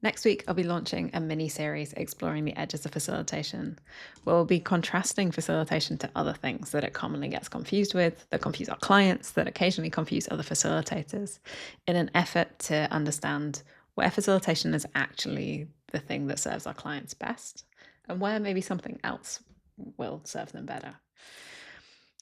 Next week, I'll be launching a mini-series exploring the edges of facilitation, where we'll be contrasting facilitation to other things that it commonly gets confused with, that confuse our clients, that occasionally confuse other facilitators, in an effort to understand where facilitation is actually the thing that serves our clients best, and where maybe something else will serve them better.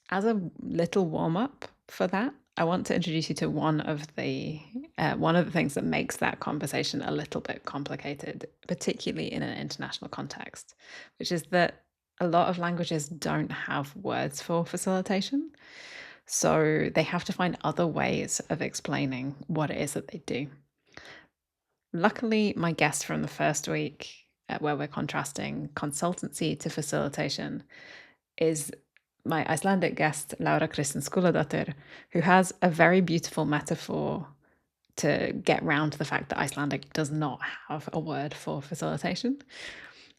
As a little warm-up for that, I want to introduce you to one of the things that makes that conversation a little bit complicated, particularly in an international context, which is that a lot of languages don't have words for facilitation. So they have to find other ways of explaining what it is that they do. Luckily, my guest from the first week, where we're contrasting consultancy to facilitation, is my Icelandic guest, Lára Kristín Skúladóttir, who has a very beautiful metaphor to get round the fact that Icelandic does not have a word for facilitation.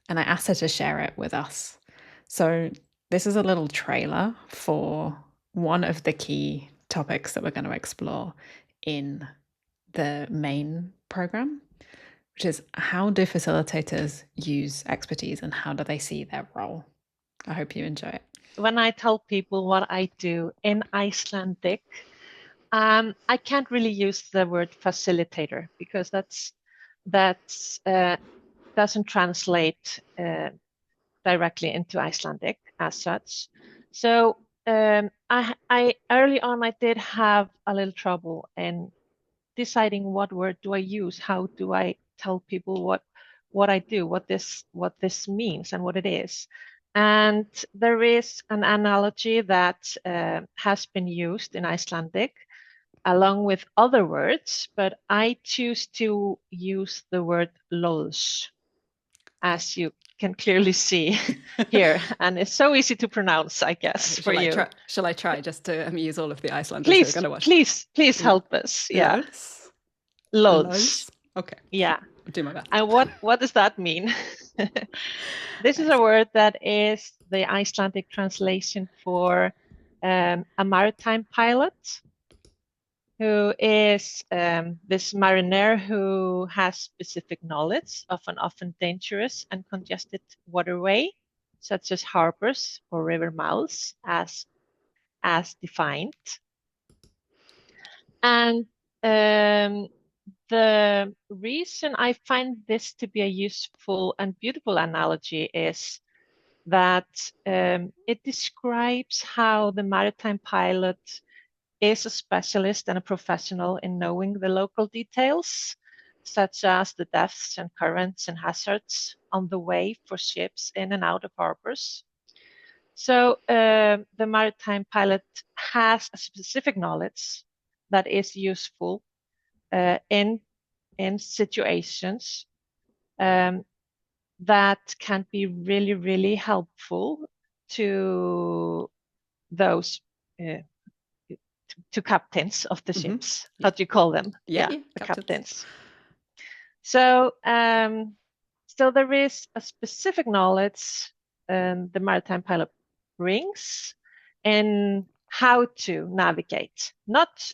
And I asked her to share it with us. So this is a little trailer for one of the key topics that we're going to explore in the main program, which is how do facilitators use expertise and how do they see their role? I hope you enjoy it. When I tell people what I do in Icelandic, I can't really use the word facilitator because that doesn't translate directly into Icelandic as such. So I early on I did have a little trouble in deciding what word do I use, how do I tell people what I do, what this means and what it is. And there is an analogy that has been used in Icelandic along with other words, but I choose to use the word lols, as you can clearly see here. And it's so easy to pronounce, I guess, for you. Shall I try just to amuse all of the Icelanders who are going to watch? Please help us. Yeah. Lols. Okay. Yeah. I'll do my best. And what does that mean? This is a word that is the Icelandic translation for a maritime pilot, who is this mariner who has specific knowledge of an often dangerous and congested waterway, such as harbors or river mouths, as defined. And the reason I find this to be a useful and beautiful analogy is that it describes how the maritime pilot is a specialist and a professional in knowing the local details, such as the depths and currents and hazards on the way for ships in and out of harbors. So the maritime pilot has a specific knowledge that is useful in situations that can be really, really helpful to those to captains of the ships. How do you call them? Yeah, the captains. So so there is a specific knowledge the maritime pilot brings in how to navigate, not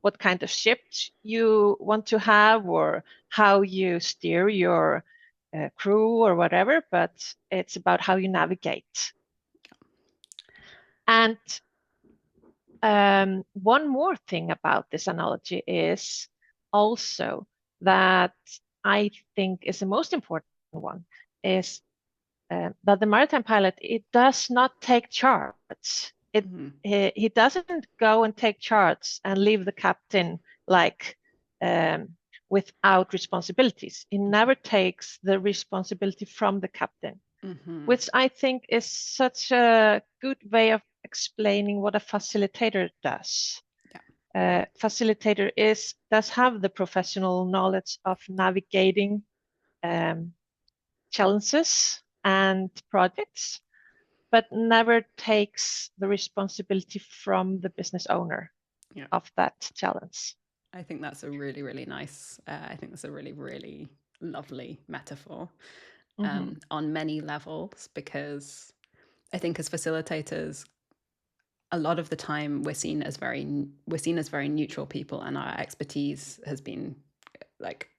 what kind of ship you want to have or how you steer your crew or whatever, but it's about how you navigate. And one more thing about this analogy is also that I think is the most important one is that the maritime pilot, it does not take charge. He doesn't go and take charge and leave the captain like without responsibilities. He never takes the responsibility from the captain, which I think is such a good way of explaining what a facilitator does. Facilitator does have the professional knowledge of navigating challenges and projects, but never takes the responsibility from the business owner of that challenge. I think that's a really, really nice, I think that's a really, really lovely metaphor on many levels, because I think as facilitators, a lot of the time we're seen as very neutral people, and our expertise has been like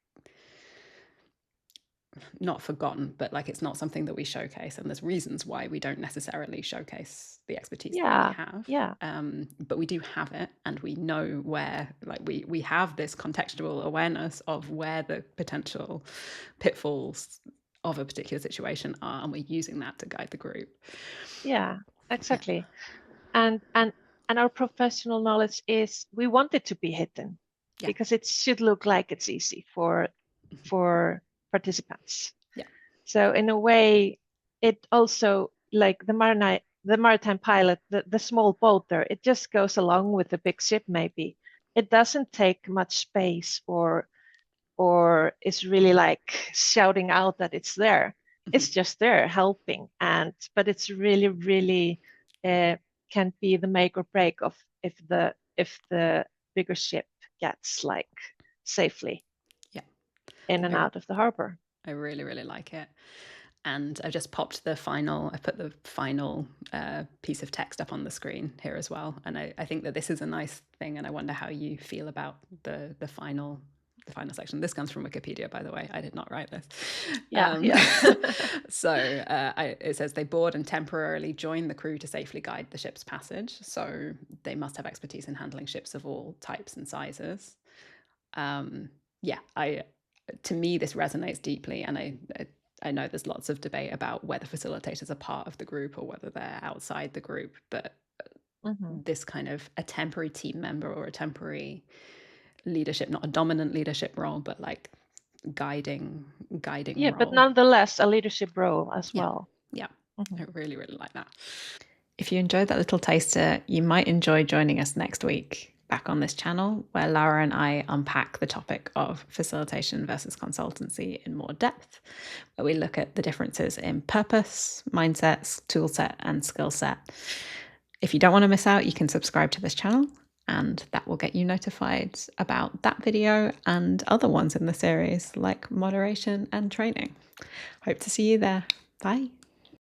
not forgotten, but like it's not something that we showcase, and there's reasons why we don't necessarily showcase the expertise that we have. Yeah. But we do have it, and we know where, like we have this contextual awareness of where the potential pitfalls of a particular situation are, and we're using that to guide the group. Yeah, exactly. And our professional knowledge is, we want it to be hidden because it should look like it's easy for participants. Yeah. So in a way, it also, like the maritime pilot, the small boat there, it just goes along with the big ship maybe. It doesn't take much space or is really like shouting out that it's there. It's just there helping, but it's really can be the make or break of if the bigger ship gets like safely in and out of the harbor. I really like it. And I've just popped I put the final piece of text up on the screen here as well. And I think that this is a nice thing, and I wonder how you feel about the final section. This comes from Wikipedia, by the way. I did not write this. So it says they board and temporarily join the crew to safely guide the ship's passage. So they must have expertise in handling ships of all types and sizes. To me, this resonates deeply, and I know there's lots of debate about whether facilitators are part of the group or whether they're outside the group, but this kind of a temporary team member or a temporary leadership, not a dominant leadership role, but like guiding yeah role. But nonetheless a leadership role as well. I really like that. If you enjoyed that little taster, you might enjoy joining us next week back on this channel, where Lára and I unpack the topic of facilitation versus consultancy in more depth, where we look at the differences in purpose, mindsets, toolset, and skill set. If you don't want to miss out, you can subscribe to this channel, and that will get you notified about that video and other ones in the series, like moderation and training. Hope to see you there. Bye.